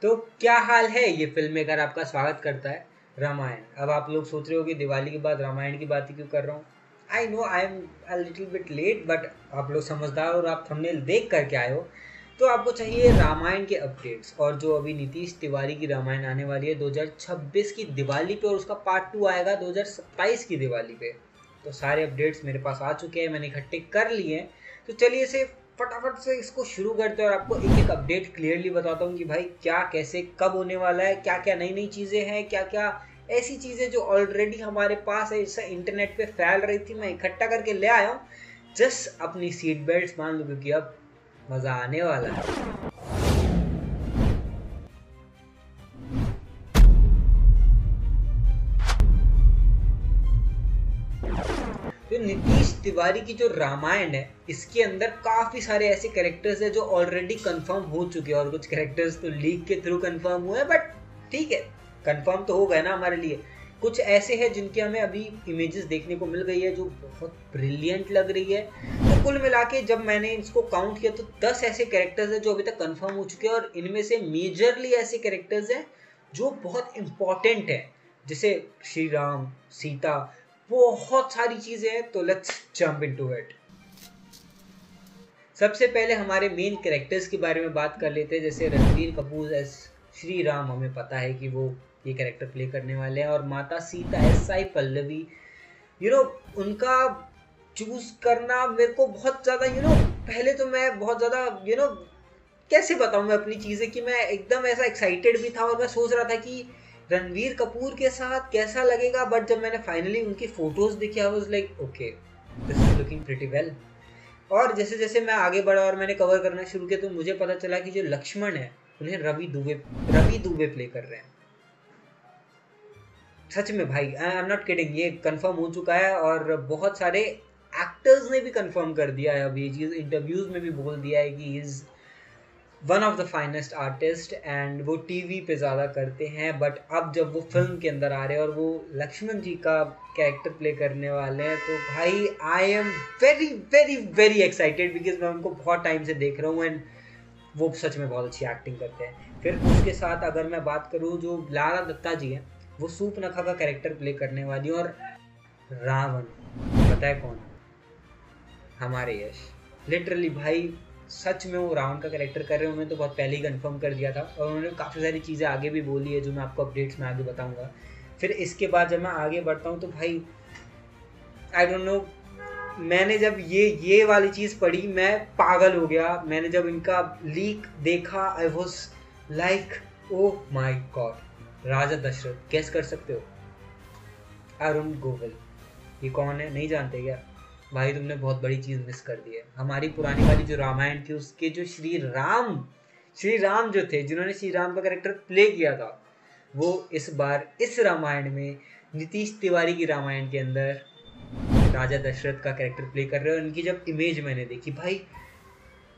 तो क्या हाल है, ये फिल्म मेकर आपका स्वागत करता है। रामायण। अब आप लोग सोच रहे हो कि दिवाली के बाद रामायण की बात क्यों कर रहा हूँ। I know I am a little bit late, but आप लोग समझदार और आप थंबनेल देख करके आए हो, तो आपको चाहिए रामायण के अपडेट्स। और जो अभी नीतीश तिवारी की रामायण आने वाली है 2026 की दिवाली पे, और उसका पार्ट 2 आएगा 2027 की दिवाली पे। तो सारे अपडेट्स मेरे पास आ चुके हैं, मैंने इकट्ठे कर लिए हैं। तो चलिए इसे फटाफट से इसको शुरू करते हैं और आपको एक एक अपडेट क्लियरली बताता हूँ कि भाई क्या कैसे कब होने वाला है, क्या क्या नई नई चीज़ें हैं, क्या क्या ऐसी चीज़ें जो ऑलरेडी हमारे पास है, इससे इंटरनेट पे फैल रही थी, मैं इकट्ठा करके ले आया हूँ। जस्ट अपनी सीट बेल्ट मान लो क्योंकि अब मज़ा आने वाला है। तो नीतीश तिवारी की जो रामायण है, इसके अंदर काफी सारे ऐसे कैरेक्टर्स हैं जो ऑलरेडी कंफर्म हो चुके हैं, और कुछ कैरेक्टर्स तो लीक के थ्रू कंफर्म हुए हैं, बट ठीक है, कंफर्म तो हो गए ना हमारे लिए। कुछ ऐसे हैं जिनके हमें अभी इमेजेस देखने को मिल गई है जो बहुत ब्रिलियंट लग रही है। तो कुल मिला के जब मैंने इसको काउंट किया तो 10 ऐसे कैरेक्टर्स हैं जो अभी तक कंफर्म हो चुके हैं, और इनमें से मेजरली ऐसे कैरेक्टर्स हैं जो बहुत इंपॉर्टेंट है, जैसे श्री राम, सीता, बहुत सारी चीजें हैं। तो लेट्स जंप इनटू इट। सबसे पहले हमारे मेन कैरेक्टर्स के बारे में बात कर लेते हैं। जैसे रणबीर कपूर एज श्री राम, हमें पता है कि वो ये कैरेक्टर प्ले करने वाले हैं, और माता सीता एज साई पल्लवी। उनका चूज करना मेरे को बहुत ज्यादा पहले तो मैं बहुत ज्यादा कैसे बताऊं मैं अपनी चीजें, कि मैं एकदम ऐसा एक्साइटेड भी था और मैं सोच रहा था कि रणवीर कपूर के साथ कैसा लगेगा। बट जब मैंने फाइनली उनकी फोटोज देखी, I was like okay, this is looking pretty well. और जैसे जैसे मैं आगे बढ़ा और मैंने कवर करना शुरू किया तो मुझे पता चला कि जो लक्ष्मण है उन्हें रवि दुबे प्ले कर रहे हैं। सच में भाई, आई एम नॉट किडिंग, ये कंफर्म हो चुका है, और बहुत सारे एक्टर्स ने भी कंफर्म कर दिया है। अब ये चीज इंटरव्यूज में भी बोल दिया है कि is one of the finest artist, and वो टीवी पे ज़्यादा करते हैं, बट अब जब वो फिल्म के अंदर आ रहे हैं और वो लक्ष्मण जी का कैरेक्टर प्ले करने वाले हैं, तो भाई I am very very very excited, because मैं उनको बहुत टाइम से देख रहा हूँ एंड वो सच में बहुत अच्छी एक्टिंग करते हैं। फिर उसके साथ अगर मैं बात करूँ, जो लारा दत्ता जी हैं, वो सूपनखा का कैरेक्टर प्ले करने वाली, और रावण पता है कौन? हमारे यश। लिटरली भाई सच में वो रावण का कैरेक्टर कर रहे हैं, उन्होंने तो बहुत पहले ही कंफर्म कर दिया था, और उन्होंने काफ़ी सारी चीज़ें आगे भी बोली है जो मैं आपको अपडेट्स में आगे बताऊंगा। फिर इसके बाद जब मैं आगे बढ़ता हूँ तो भाई आई डोंट नो, मैंने जब ये वाली चीज़ पढ़ी मैं पागल हो गया। मैंने जब इनका लीक देखा I was like oh my God. Raja Dasharath, guess कर सकते हो? अरुण गोविल। ये कौन है, नहीं जानते क्या? भाई तुमने बहुत बड़ी चीज मिस कर दी है। हमारी पुरानी वाली जो रामायण थी उसके जो श्री राम जो थे, जिन्होंने श्री राम का कैरेक्टर प्ले किया था, वो इस बार इस रामायण में नीतीश तिवारी की रामायण के अंदर राजा दशरथ का कैरेक्टर प्ले कर रहे हैं। उनकी जब इमेज मैंने देखी, भाई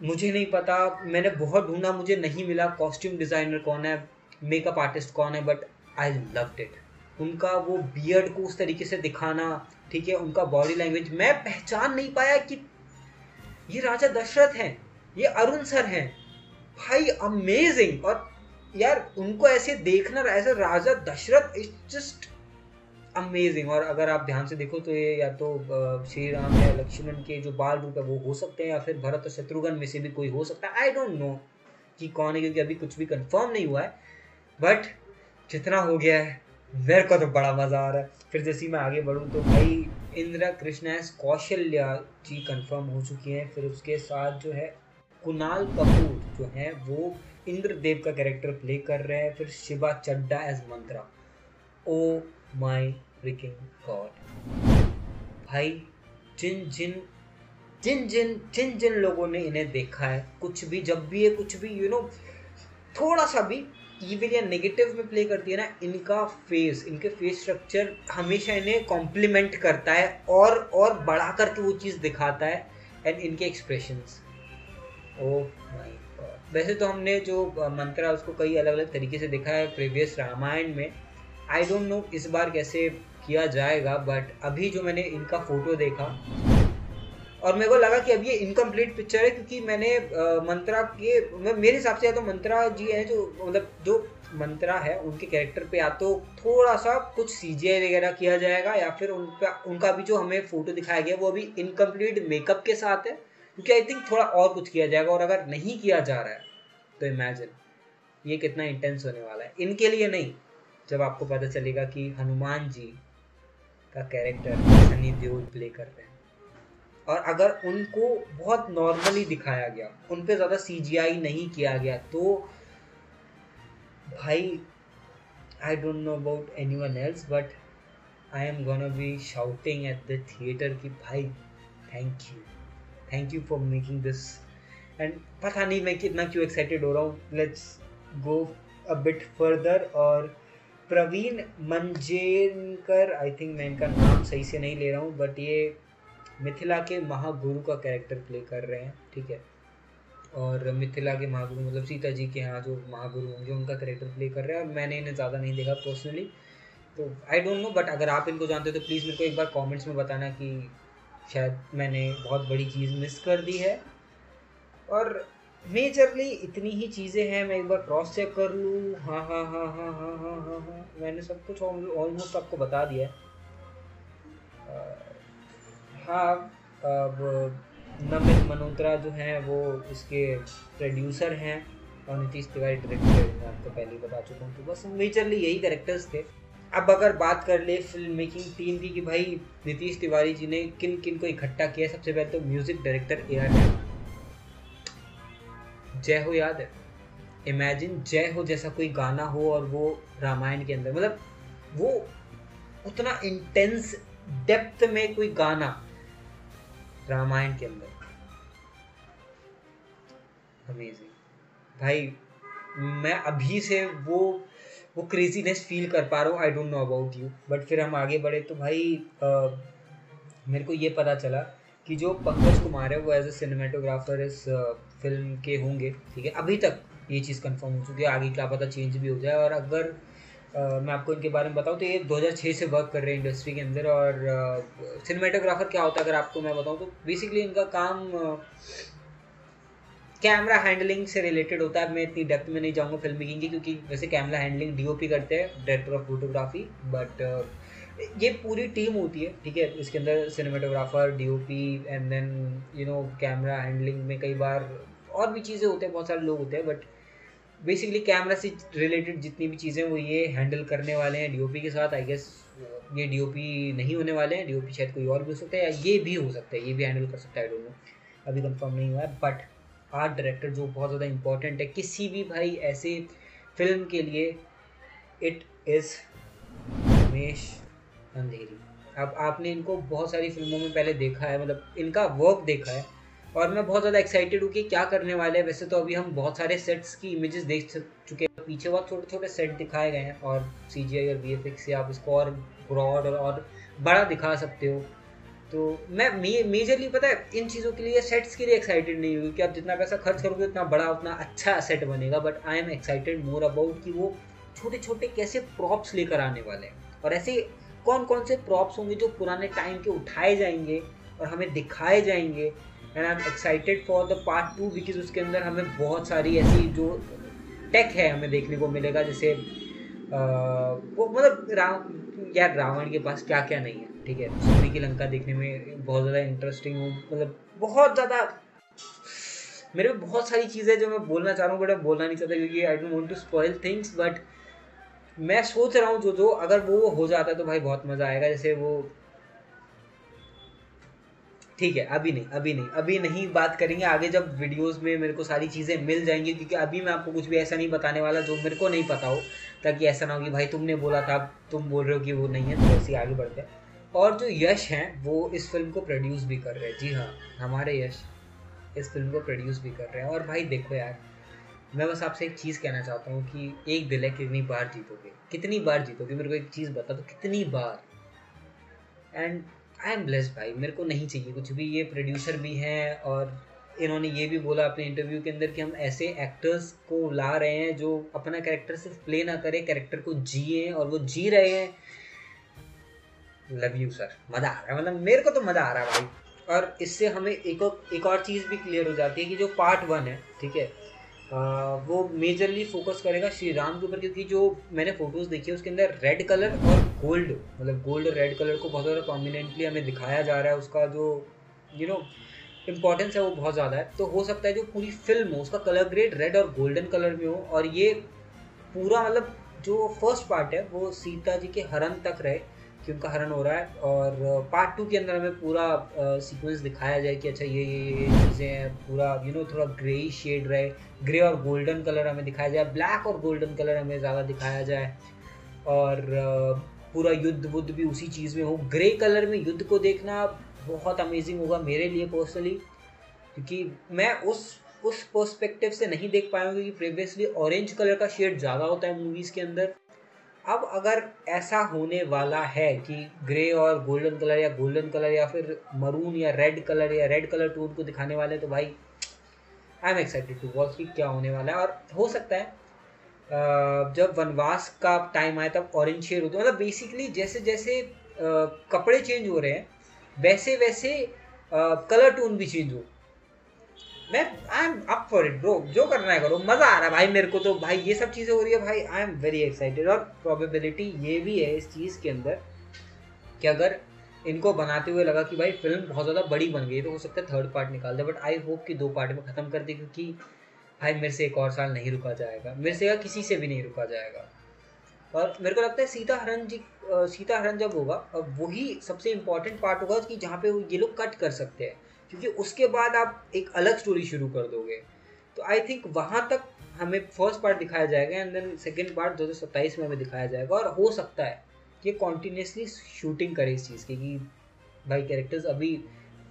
मुझे नहीं पता, मैंने बहुत ढूंढा, मुझे नहीं मिला कॉस्ट्यूम डिजाइनर कौन है, मेकअप आर्टिस्ट कौन है, बट आई लव्ड इट। उनका वो बियर्ड को उस तरीके से दिखाना, ठीक है, उनका बॉडी लैंग्वेज, मैं पहचान नहीं पाया कि ये राजा दशरथ हैं, ये अरुण सर हैं। भाई अमेजिंग। और यार उनको ऐसे देखना, ऐसे राजा दशरथ, इट्स जस्ट अमेजिंग। और अगर आप ध्यान से देखो तो ये या तो श्री राम या लक्ष्मण के जो बाल रूप है वो हो सकते हैं, या फिर भरत और शत्रुघ्न में से भी कोई हो सकता है। आई डोंट नो कि कौन है, क्योंकि अभी कुछ भी कंफर्म नहीं हुआ है, बट जितना हो गया है मेरे को तो बड़ा मजा आ रहा है। फिर जैसे मैं आगे बढ़ूँ तो भाई इंद्रा कृष्णा कौशल्या जी कंफर्म हो चुकी हैं। फिर उसके साथ जो है कुणाल कपूर जो है वो इंद्रदेव का कैरेक्टर प्ले कर रहे हैं। फिर Shiva Chadda as mantra. Oh my freaking god भाई, जिन जिन जिन जिन जिन जिन लोगों ने इन्हें देखा है, कुछ भी जब भी ये कुछ भी थोड़ा सा भी इविल या नेगेटिव में प्ले करती है ना, इनके फेस स्ट्रक्चर हमेशा इन्हें कॉम्प्लीमेंट करता है और बढ़ा करके वो चीज़ दिखाता है, एंड इनके एक्सप्रेशंस, ओह माय गॉड। वैसे तो हमने जो मंत्रा उसको कई अलग अलग तरीके से देखा है प्रीवियस रामायण में, आई डोंट नो इस बार कैसे किया जाएगा, बट अभी जो मैंने इनका फोटो देखा, और मेरे को लगा कि अब ये इनकम्प्लीट पिक्चर है, क्योंकि मैंने मंत्रा के मेरे हिसाब से या तो मंत्रा जी है जो मतलब जो मंत्रा है उनके कैरेक्टर पे या तो थोड़ा सा कुछ सीजीआई वगैरह किया जाएगा, या फिर उनका भी जो हमें फोटो दिखाया गया वो अभी इनकम्प्लीट मेकअप के साथ है, क्योंकि आई थिंक थोड़ा और कुछ किया जाएगा। और अगर नहीं किया जा रहा है तो इमेजिन ये कितना इंटेंस होने वाला है इनके लिए। नहीं, जब आपको पता चलेगा कि हनुमान जी का कैरेक्टर सनी देओल प्ले कर रहे हैं, और अगर उनको बहुत नॉर्मली दिखाया गया, उन पे ज़्यादा सीजीआई नहीं किया गया, तो भाई I don't know about anyone else but I am gonna be shouting at the theatre कि भाई thank you for making this. And पता नहीं मैं कितना क्यों एक्साइटेड हो रहा हूँ। Let's go a bit further. और प्रवीण मंजेनकर, आई थिंक मैं इनका नाम सही से नहीं ले रहा हूँ, बट ये मिथिला के महागुरु का कैरेक्टर प्ले कर रहे हैं, ठीक है। और मिथिला के महागुरु मतलब सीता जी के यहाँ जो महागुरु होंगे उनका कैरेक्टर प्ले कर रहे हैं। और मैंने इन्हें ज़्यादा नहीं देखा पर्सनली, तो आई डोंट नो, बट अगर आप इनको जानते हो तो प्लीज़ मेरे को एक बार कमेंट्स में बताना कि शायद मैंने बहुत बड़ी चीज़ मिस कर दी है। और मेजरली इतनी ही चीज़ें हैं। मैं एक बार क्रॉस चेक कर लूँ। हाँ, मैंने सब कुछ ऑलमोस्ट आपको बता दिया है। हाँ, अब नमित मल्होत्रा जो हैं वो इसके प्रोड्यूसर हैं और नीतीश तिवारी डायरेक्टर, मैं आपको पहले ही बता चुका हूँ। तो बस मेजरली यही कैरेक्टर्स थे। अब अगर बात कर ले फिल्म मेकिंग टीम की कि भाई नीतीश तिवारी जी ने किन किन को इकट्ठा किया, सबसे पहले तो music director A R Rahman. जय हो याद है? इमेजिन जय हो जैसा कोई गाना हो और वो रामायण के अंदर, मतलब वो उतना इंटेंस डेप्थ में कोई गाना रामायण के अंदर, अमेजिंग भाई। मैं अभी से वो क्रेजीनेस फील कर पा रहा हूँ। I don't know about you, but फिर हम आगे बढ़े तो भाई मेरे को ये पता चला कि जो पंकज कुमार है वो एज ए सिनेमेटोग्राफर इस फिल्म के होंगे, ठीक है। अभी तक ये चीज़ कंफर्म हो चुकी है, आगे क्या पता चेंज भी हो जाए। और अगर मैं आपको इनके बारे में बताऊं तो ये 2006 से वर्क कर रहे हैं इंडस्ट्री के अंदर। और सिनेमेटोग्राफर क्या होता है अगर आपको मैं बताऊं तो बेसिकली इनका काम कैमरा हैंडलिंग से रिलेटेड होता है। मैं इतनी डेप्थ में नहीं जाऊंगा फिल्म मेकिंग की, क्योंकि वैसे कैमरा हैंडलिंग डीओपी करते हैं, डायरेक्टर ऑफ फोटोग्राफी, बट ये पूरी टीम होती है, ठीक है। इसके अंदर cinematographer, DOP and then camera handling में कई बार और भी चीज़ें होते हैं, बहुत सारे लोग होते हैं, बट बेसिकली कैमरा से रिलेटेड जितनी भी चीज़ें वो ये हैंडल करने वाले हैं डीओपी के साथ। आई गेस ये डीओपी नहीं होने वाले हैं, डीओपी शायद कोई और भी हो सकता है, या ये भी हो सकता है, ये भी हैंडल कर सकता है, आई डोंट नो, अभी कंफर्म नहीं हुआ है। बट आर्ट डायरेक्टर जो बहुत ज़्यादा इंपॉर्टेंट है किसी भी भाई ऐसे फिल्म के लिए, इट इज़ रमेश अंधेरी। अब आपने इनको बहुत सारी फिल्मों में पहले देखा है, मतलब इनका वर्क देखा है, और मैं बहुत ज़्यादा एक्साइटेड हूँ कि क्या करने वाले हैं। वैसे तो अभी हम बहुत सारे सेट्स की इमेजेस देख चुके हैं, पीछे बहुत छोटे छोटे सेट दिखाए गए हैं, और सीजीआई और वीएफएक्स से आप इसको और ब्रॉड और बड़ा दिखा सकते हो। तो मैं मेजरली पता है इन चीज़ों के लिए, सेट्स के लिए एक्साइटेड नहीं हुई कि आप जितना पैसा खर्च करोगे उतना बड़ा उतना अच्छा सेट बनेगा, but I am excited more about कि वो छोटे छोटे कैसे प्रॉप्स लेकर आने वाले हैं, और ऐसे कौन कौन से प्रॉप्स होंगे जो पुराने टाइम के उठाए जाएंगे और हमें दिखाए जाएंगे। And I am excited for the part 2 because उसके अंदर हमें बहुत सारी ऐसी जो टेक है हमें देखने को मिलेगा, जैसे वो मतलब यार रावण के पास क्या क्या नहीं है, ठीक है। सोने की लंका देखने में बहुत ज़्यादा इंटरेस्टिंग हूँ, मतलब बहुत ज़्यादा मेरे में बहुत सारी चीज़ें जो मैं बोलना चाह रहा हूँ बट मैं बोलना नहीं चाहता क्योंकि I don't want to spoil things. But मैं सोच रहा हूँ जो अगर वो हो जाता है तो भाई बहुत मज़ा आएगा। जैसे वो ठीक है, अभी नहीं बात करेंगे आगे जब वीडियोस में मेरे को सारी चीज़ें मिल जाएंगी, क्योंकि अभी मैं आपको कुछ भी ऐसा नहीं बताने वाला जो मेरे को नहीं पता हो, ताकि ऐसा ना हो कि भाई तुमने बोला था तुम बोल रहे हो कि वो नहीं है। तो ऐसे आगे बढ़ते हैं। और जो यश हैं वो इस फिल्म को प्रोड्यूस भी कर रहे हैं। जी हाँ, हमारे यश इस फिल्म को प्रोड्यूस भी कर रहे हैं। और भाई देखो यार, मैं बस आपसे एक चीज़ कहना चाहता हूँ कि एक दिल है, कितनी बार जीतोगे मेरे को एक चीज़ बता दो, कितनी बार। एंड आई एम ब्लेस्ड भाई, मेरे को नहीं चाहिए कुछ भी। ये प्रोड्यूसर भी हैं और इन्होंने ये भी बोला अपने इंटरव्यू के अंदर कि हम ऐसे एक्टर्स को ला रहे हैं जो अपना कैरेक्टर सिर्फ प्ले ना करे, कैरेक्टर को जिए, और वो जी रहे हैं। लव यू सर, मज़ा आ रहा है, मतलब मेरे को तो मज़ा आ रहा है भाई। और इससे हमें एक और चीज़ भी क्लियर हो जाती है कि जो पार्ट 1 है, ठीक है, वो मेजरली फोकस करेगा श्री राम के ऊपर, क्योंकि जो मैंने फोटोज देखी है उसके अंदर रेड कलर और गोल्ड, मतलब गोल्ड रेड कलर को बहुत ज़्यादा प्रोमिनेंटली हमें दिखाया जा रहा है। उसका जो इम्पोर्टेंस है वो बहुत ज़्यादा है। तो हो सकता है जो पूरी फिल्म हो उसका कलर ग्रेड रेड और गोल्डन कलर में हो, और ये पूरा मतलब जो फर्स्ट पार्ट है वो सीता जी के हरण तक रहे कि उनका हरण हो रहा है, और पार्ट 2 के अंदर हमें पूरा सीक्वेंस दिखाया जाए कि अच्छा ये चीज़ें हैं, पूरा थोड़ा ग्रे शेड रहे, ग्रे और गोल्डन कलर हमें दिखाया जाए, ब्लैक और गोल्डन कलर हमें ज़्यादा दिखाया जाए, और पूरा युद्ध बुद्ध भी उसी चीज़ में हो। ग्रे कलर में युद्ध को देखना बहुत अमेजिंग होगा मेरे लिए पर्सनली, क्योंकि मैं उस पर्सपेक्टिव से नहीं देख पाया हूँ, क्योंकि प्रीवियसली ऑरेंज कलर का शेड ज़्यादा होता है मूवीज़ के अंदर। अब अगर ऐसा होने वाला है कि ग्रे और गोल्डन कलर या गोल्डन कलर या फिर मरून या रेड कलर टोन को दिखाने वाले, तो भाई I am excited to watch कि क्या होने वाला है। और हो सकता है जब वनवास का टाइम आए तब ऑरेंज शेड होते, मतलब बेसिकली जैसे जैसे कपड़े चेंज हो रहे हैं वैसे वैसे कलर टोन भी चेंज हो। मैं आई am up for it bro, जो करना है करो, मजा आ रहा है भाई मेरे को तो। भाई ये सब चीजें हो रही है भाई, आई एम वेरी एक्साइटेड। और प्रोबेबिलिटी ये भी है इस चीज के अंदर कि अगर इनको बनाते हुए लगा कि भाई फिल्म बहुत ज़्यादा बड़ी बन गई तो हो सकता है थर्ड पार्ट निकाल दे, बट आई होप कि 2 पार्ट में ख़त्म कर दे, क्योंकि भाई मेरे से एक और साल नहीं रुका जाएगा, मेरे से किसी से भी नहीं रुका जाएगा। और मेरे को लगता है सीता हरण जब होगा अब वही सबसे इम्पोर्टेंट पार्ट होगा कि जहाँ पे ये लोग कट कर सकते हैं, क्योंकि उसके बाद आप एक अलग स्टोरी शुरू कर दोगे। तो आई थिंक वहाँ तक हमें फर्स्ट पार्ट दिखाया जाएगा एंड देन सेकेंड पार्ट 2027 में हमें दिखाया जाएगा। और हो सकता है कि कॉन्टीन्यूसली शूटिंग करे इस चीज़ की, कि भाई कैरेक्टर्स अभी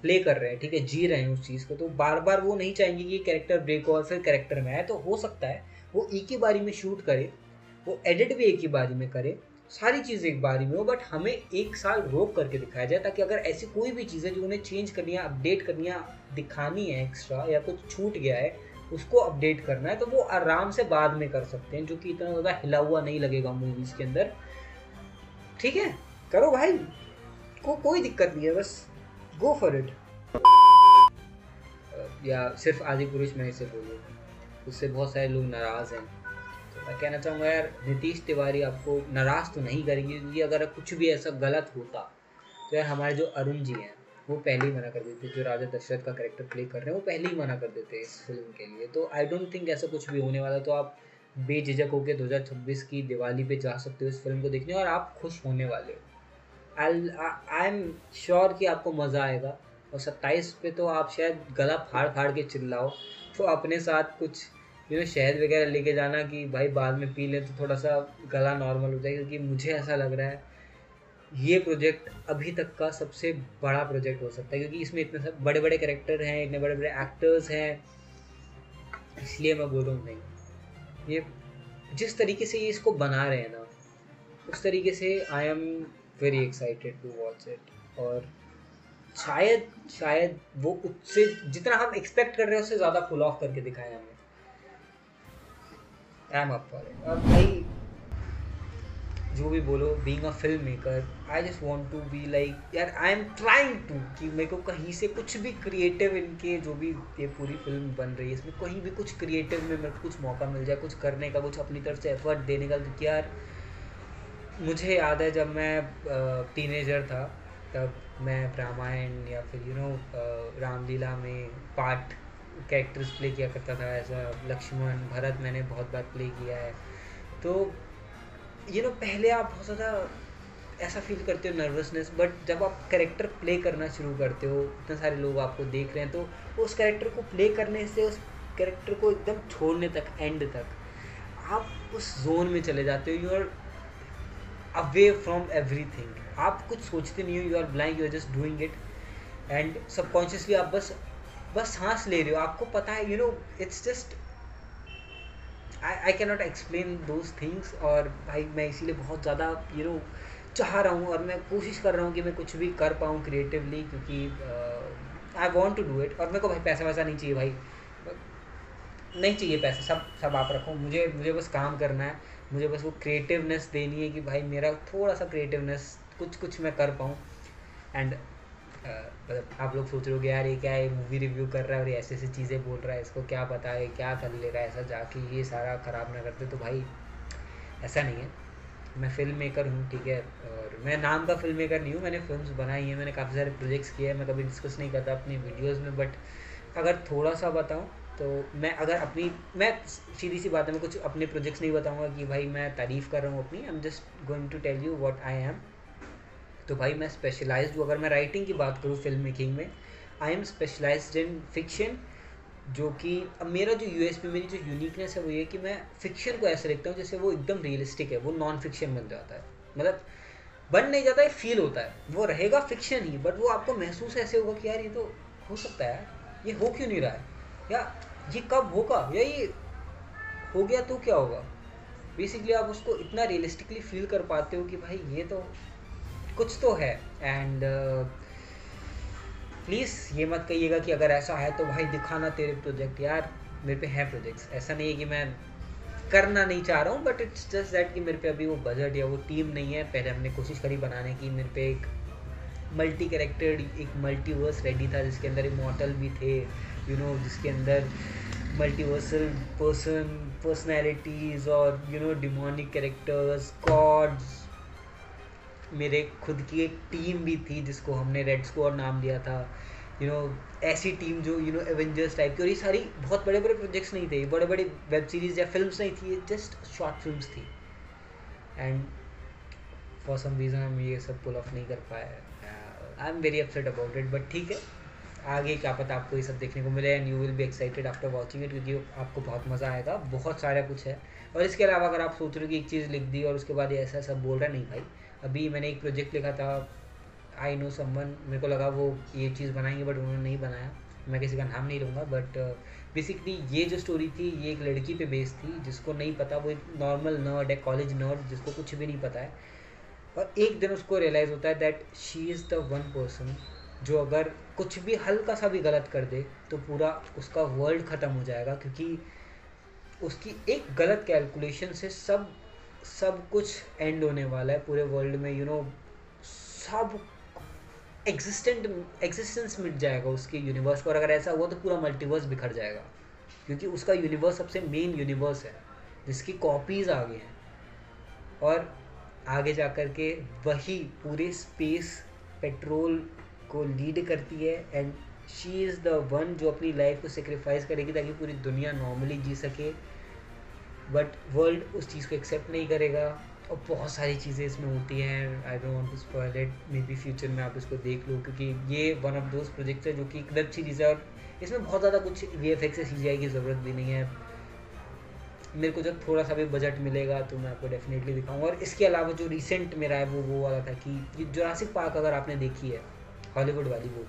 प्ले कर रहे हैं, ठीक है, जी रहे हैं उस चीज़ को, तो बार बार वो नहीं चाहेंगे कि कैरेक्टर ब्रेक हो और फिर कैरेक्टर में आए। तो हो सकता है वो एक ही बारी में शूट करे, वो एडिट भी एक ही बारी में करे, सारी चीज़ें एक बारी में हो, बट हमें 1 साल रोक करके दिखाया जाए, ताकि अगर ऐसी कोई भी चीज़ है जो उन्हें चेंज करनी है, अपडेट करनी है, दिखानी है एक्स्ट्रा, या कुछ छूट गया है उसको अपडेट करना है, तो वो आराम से बाद में कर सकते हैं, जो कि इतना ज़्यादा हिला हुआ नहीं लगेगा मूवीज़ के अंदर। ठीक है, करो भाई, कोई दिक्कत नहीं है, बस गो फॉर इट। या सिर्फ आदि पुरुष मैं इसे बोलूँ, उससे बहुत सारे लोग नाराज़ हैं। तो मैं कहना चाहूँगा यार, नीतीश तिवारी आपको नाराज़ तो नहीं करेंगे, क्योंकि अगर कुछ भी ऐसा गलत होता तो यार हमारे जो अरुण जी हैं वो पहले ही मना कर देते, जो राजा दशरथ का कैरेक्टर प्ले कर रहे हैं वो पहले ही मना कर देते इस फिल्म के लिए। तो आई डोंट थिंक ऐसा कुछ भी होने वाला। तो आप बेझिझक होकर 2026 की दिवाली पे जा सकते हो इस फिल्म को देखने, और आप खुश होने वाले हो। आई एम श्योर कि आपको मज़ा आएगा। और 27 पे तो आप शायद गला फाड़ फाड़ के चिल्लाओ, तो अपने साथ कुछ शहद वगैरह लेके जाना कि भाई बाद में पी लें तो थोड़ा सा गला नॉर्मल हो जाए, क्योंकि मुझे ऐसा लग रहा है ये प्रोजेक्ट अभी तक का सबसे बड़ा प्रोजेक्ट हो सकता है, क्योंकि इसमें इतने सब बड़े बड़े कैरेक्टर हैं, इतने बड़े बड़े एक्टर्स हैं। इसलिए मैं बोल रहा हूँ, नहीं, ये जिस तरीके से ये इसको बना रहे हैं ना, उस तरीके से I am very excited to watch it. और शायद वो उससे जितना हम एक्सपेक्ट कर रहे हैं उससे ज़्यादा फुल ऑफ करके दिखाया हमें। I am up for it. और भाई जो भी बोलो, being a film maker, I just want to be like, यार आई एम ट्राइंग टू, कि मेरे को कहीं से कुछ भी क्रिएटिव, इनके जो भी ये पूरी फिल्म बन रही है इसमें कहीं भी कुछ क्रिएटिव में मेरे को कुछ मौका मिल जाए, कुछ करने का, कुछ अपनी तरफ से एफर्ट देने का। क्योंकि यार मुझे याद है जब मैं टीनेजर था तब मैं रामायण या फिर रामलीला में पार्ट कैरेक्टर्स प्ले किया करता था, ऐसा लक्ष्मण भरत मैंने बहुत बार प्ले किया है। तो पहले आप बहुत ज़्यादा ऐसा फील करते हो नर्वसनेस, बट जब आप कैरेक्टर प्ले करना शुरू करते हो, इतने सारे लोग आपको देख रहे हैं, तो उस कैरेक्टर को प्ले करने से उस कैरेक्टर को एकदम छोड़ने तक, एंड तक आप उस जोन में चले जाते हो। You are away from everything, आप कुछ सोचते नहीं हो, you are blind, you are just doing it, and subconsciously आप बस सांस ले रहे हो। आपको पता है it's just I can not explain those things. और भाई मैं इसीलिए बहुत ज़्यादा चाह रहा हूँ, और मैं कोशिश कर रहा हूँ कि मैं कुछ भी कर पाऊँ क्रिएटिवली, क्योंकि I want to do it. और मेरे को भाई पैसा वैसा नहीं चाहिए, भाई नहीं चाहिए पैसा, सब आप रखो, मुझे बस काम करना है, मुझे बस वो क्रिएटिवनेस देनी है कि भाई मेरा थोड़ा सा क्रिएटिवनेस कुछ मैं कर पाऊँ। एंड मतलब आप लोग सोच रहे हो कि यार ये क्या है, मूवी रिव्यू कर रहा है और ये ऐसी ऐसी चीज़ें बोल रहा है, इसको क्या पता है क्या कर ले रहा है, ऐसा जाके ये सारा ख़राब ना करते। तो भाई ऐसा नहीं है, मैं फ़िल्म मेकर हूँ, ठीक है, और मैं नाम का फ़िल्म मेकर नहीं हूँ, मैंने फ़िल्म्स बनाई हैं, मैंने काफ़ी सारे प्रोजेक्ट्स किए हैं, मैं कभी डिस्कस नहीं करता अपनी वीडियोज़ में। बट अगर थोड़ा सा बताऊँ तो मैं सीधी सी बात है, मैं कुछ अपने प्रोजेक्ट्स नहीं बताऊँगा कि भाई मैं तारीफ़ कर रहा हूँ अपनी। I am just going to tell you what I am. तो भाई मैं स्पेशलाइज्ड हूँ, अगर मैं राइटिंग की बात करूँ फिल्म मेकिंग में, I am specialised in fiction. जो कि अब मेरा जो यूएसपी, मेरी जो यूनिकनेस है वो ये कि मैं फिक्शन को ऐसे देखता हूँ जैसे वो एकदम रियलिस्टिक है, वो नॉन फिक्शन बन जाता है। मतलब बन नहीं जाता है, फील होता है, वो रहेगा फिक्शन ही, बट वो आपको महसूस ऐसे होगा कि यार ये तो हो सकता है, ये हो क्यों नहीं रहा है, या ये कब होगा, या ये हो गया तो क्या होगा। बेसिकली आप उसको इतना रियलिस्टिकली फील कर पाते हो कि भाई ये तो कुछ तो है। एंड प्लीज़ ये मत कहिएगा कि अगर ऐसा है तो भाई दिखाना तेरे प्रोजेक्ट। यार मेरे पे हैं प्रोजेक्ट्स, ऐसा नहीं है कि मैं करना नहीं चाह रहा हूँ, बट इट्स जस्ट दैट कि मेरे पे अभी वो बजट या वो टीम नहीं है। पहले हमने कोशिश करी बनाने की, मेरे पे एक मल्टी कैरेक्टर, एक मल्टीवर्स रेडी था जिसके अंदर इमॉर्टल भी थे, जिसके अंदर मल्टीवर्सल पर्सनैलिटीज़ और डिमोनिक कैरेक्टर्स, गॉड्स। मेरे खुद की एक टीम भी थी जिसको हमने रेड स्क्वाड नाम दिया था। ऐसी टीम जो एवेंजर्स टाइप की। और ये सारी बहुत बड़े बड़े प्रोजेक्ट्स नहीं थे, बड़े बड़े वेब सीरीज़ या फिल्म्स नहीं थी, ये जस्ट शॉर्ट फिल्म्स थी। एंड फॉर सम रीज़न हम ये सब पुल ऑफ नहीं कर पाए। आई am very upset about it, but ठीक है, आगे क्या पता आपको ये सब देखने को मिले and you will be excited after watching it, क्योंकि आपको बहुत मज़ा आएगा, बहुत सारा कुछ है। और इसके अलावा अगर आप सोच रहे हो कि एक चीज़ लिख दी और उसके बाद ये ऐसा सब बोल रहा, नहीं भाई। अभी मैंने एक प्रोजेक्ट लिखा था, आई नो समवन, मेरे को लगा वो ये चीज़ बनाएंगे बट उन्होंने नहीं बनाया, मैं किसी का नाम नहीं लूँगा। बट बेसिकली ये जो स्टोरी थी ये एक लड़की पे बेस्ड थी जिसको नहीं पता, वो एक नॉर्मल नर्ड है, कॉलेज नर्ड जिसको कुछ भी नहीं पता है। और एक दिन उसको रियलाइज़ होता है that she is the one person जो अगर कुछ भी हल्का सा भी गलत कर दे तो पूरा उसका वर्ल्ड ख़त्म हो जाएगा, क्योंकि उसकी एक गलत कैलकुलेशन से सब कुछ एंड होने वाला है पूरे वर्ल्ड में। सब एग्जिस्टेंस मिट जाएगा उसके यूनिवर्स को, और अगर ऐसा हुआ तो पूरा मल्टीवर्स बिखर जाएगा, क्योंकि उसका यूनिवर्स सबसे मेन यूनिवर्स है जिसकी कॉपीज़ आ गई हैं। और आगे जा कर के वही पूरे स्पेस पेट्रोल को लीड करती है, and she is the one जो अपनी लाइफ को सेक्रीफाइस करेगी ताकि पूरी दुनिया नॉर्मली जी सके। बट वर्ल्ड उस चीज़ को एक्सेप्ट नहीं करेगा, और बहुत सारी चीज़ें इसमें होती हैं। I don't want to spoil it, maybe future में आप इसको देख लो, क्योंकि ये वन ऑफ दोज प्रोजेक्ट्स है जो कि एक वेब सीरीज़ है और इसमें बहुत ज़्यादा कुछ VFX या CGI की ज़रूरत भी नहीं है। मेरे को जब थोड़ा सा भी बजट मिलेगा तो मैं आपको डेफिनेटली दिखाऊंगा। और इसके अलावा जो रिसेंट मेरा है वो वाला था कि ये जुरासिक पार्क अगर आपने देखी है, हॉलीवुड वाली, वो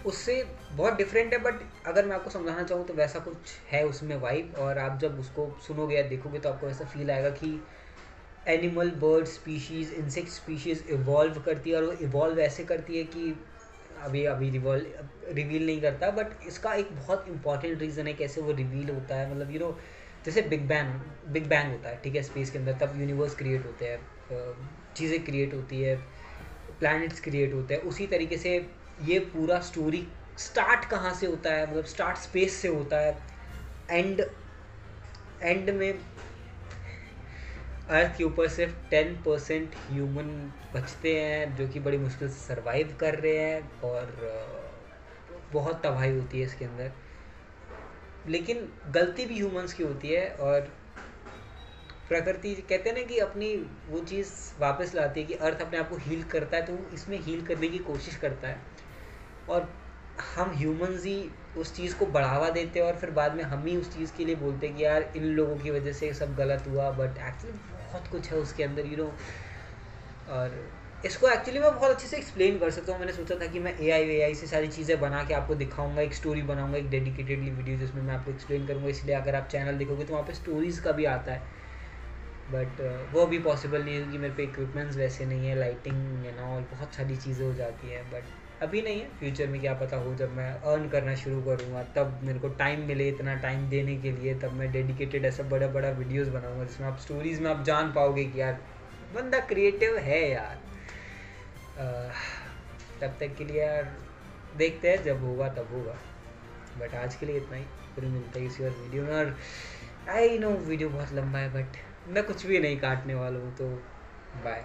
उससे बहुत डिफरेंट है, बट अगर मैं आपको समझाना चाहूँ तो वैसा कुछ है उसमें वाइब। और आप जब उसको सुनोगे या देखोगे तो आपको ऐसा फील आएगा कि animal, bird species, insect species evolve करती है, और वो इवॉल्व ऐसे करती है कि अभी रिवील नहीं करता। बट इसका एक बहुत इंपॉर्टेंट रीज़न है कैसे वो रिवील होता है। मतलब जैसे बिग बैंग होता है, ठीक है, स्पेस के अंदर, तब यूनिवर्स क्रिएट होते हैं, चीज़ें क्रिएट होती है, प्लैनेट्स क्रिएट होते हैं। उसी तरीके से ये पूरा स्टोरी स्टार्ट कहाँ से होता है, मतलब स्टार्ट स्पेस से होता है, एंड में अर्थ के ऊपर सिर्फ 10% ह्यूमन बचते हैं जो कि बड़ी मुश्किल से सरवाइव कर रहे हैं, और बहुत तबाही होती है इसके अंदर। लेकिन गलती भी ह्यूमंस की होती है, और प्रकृति कहते हैं ना कि अपनी वो चीज़ वापस लाती है कि अर्थ अपने आप को हील करता है, तो वो इसमें हील करने की कोशिश करता है, और हम ह्यूमंस ही उस चीज़ को बढ़ावा देते हैं, और फिर बाद में हम ही उस चीज़ के लिए बोलते हैं कि यार इन लोगों की वजह से सब गलत हुआ। बट एक्चुअली बहुत कुछ है उसके अंदर, और इसको एक्चुअली मैं बहुत अच्छे से एक्सप्लेन कर सकता हूँ। मैंने सोचा था कि मैं AI से सारी चीज़ें बना के आपको दिखाऊंगा, एक स्टोरी बनाऊंगा, एक डेडिकेटेडली वीडियो जिसमें मैं आपको एक्सप्लेन करूँगा। इसलिए अगर आप चैनल देखोगे तो वहाँ पे स्टोरीज़ का भी आता है, बट वो भी पॉसिबल नहीं है क्योंकि मेरे पे इक्विपमेंट्स वैसे नहीं है, लाइटिंग एंड ऑल बहुत सारी चीज़ें हो जाती हैं। बट अभी नहीं है, फ्यूचर में क्या पता हो, जब मैं अर्न करना शुरू करूँगा तब मेरे को टाइम मिले इतना टाइम देने के लिए, तब मैं डेडिकेटेड ऐसा बड़ा बड़ा वीडियोस बनाऊँगा जिसमें आप स्टोरीज़ में आप जान पाओगे कि यार बंदा क्रिएटिव है यार। तब तक के लिए यार देखते हैं, जब होगा तब होगा। बट आज के लिए इतना ही, फिर मिलते हैं किसी और वीडियो में। और आई नो वीडियो बहुत लंबा है, बट मैं कुछ भी नहीं काटने वाला हूँ, तो बाय।